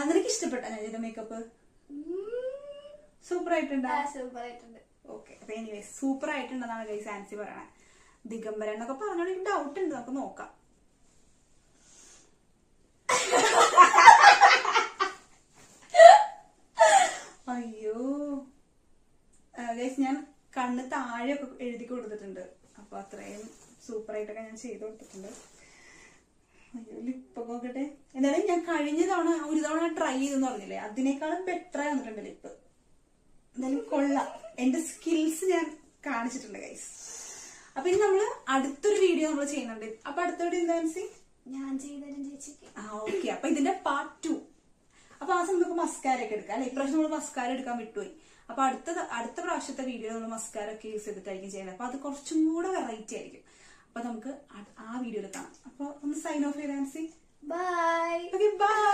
നിനക്ക് ഇഷ്ടപ്പെട്ട ഞാൻ ചെയ്ത മേക്കപ്പ്? സൂപ്പർ ആയിട്ടുണ്ട്. ഓക്കെ, അപ്പൊ എനിവേ സൂപ്പർ ആയിട്ടുണ്ടെന്നാണ് ഗൈസ് ആൻസി പറയണേ. ദിഗംബരൻ എന്നൊക്കെ പറഞ്ഞോണ്ട് എനിക്ക് ഡൗട്ട് ഉണ്ട്, നമുക്ക് നോക്കാം. അയ്യോ ഗൈസ്, ഞാൻ കണ്ണ് താഴെയൊക്കെ എഴുതി കൊടുത്തിട്ടുണ്ട്. അപ്പൊ അത്രയും സൂപ്പർ ആയിട്ടൊക്കെ ഞാൻ ചെയ്ത് കൊടുത്തിട്ടുണ്ട്. അയ്യോ ലിപ്പൊക്കെ നോക്കട്ടെ. എന്തായാലും ഞാൻ കഴിഞ്ഞ തവണ ഒരു തവണ ട്രൈ ചെയ്തെന്ന് പറഞ്ഞില്ലേ, അതിനേക്കാളും ബെറ്റർ ആയി വന്നിട്ടുണ്ട് ലിപ്പ്. എന്തായാലും കൊള്ളാം. എന്റെ സ്കിൽസ് ഞാൻ കാണിച്ചിട്ടുണ്ട് ഗൈസ്. അപ്പൊ ഇനി നമ്മള് അടുത്തൊരു വീഡിയോ നമ്മൾ ചെയ്യുന്നുണ്ട്. അപ്പൊ അടുത്ത വീഡിയോ എന്താ ഞാൻ ചെയ്തരും ചേച്ചിക്ക്. ഓക്കെ, അപ്പൊ ഇതിന്റെ പാർട്ട് 2. അപ്പൊ ആ സമയം നമുക്ക് മസ്കാര ഒക്കെ എടുക്കാം അല്ലെ. ഇപ്രാവശ്യം നമ്മൾ മസ്കാര എടുക്കാൻ വിട്ടുപോയി. അപ്പൊ അടുത്ത പ്രാവശ്യത്തെ വീഡിയോ നമ്മൾ മസ്കാര ഒക്കെ യൂസ് ചെയ്തിട്ടായിരിക്കും ചെയ്യുന്നത്. അപ്പൊ അത് കുറച്ചും കൂടെ വെറൈറ്റി ആയിരിക്കും. അപ്പൊ നമുക്ക് ആ വീഡിയോയിൽ കാണാം. അപ്പൊ ഒന്ന് സൈൻ ഓഫ് ചെയ്ത് ആൻസി. ബൈ. Okay bye.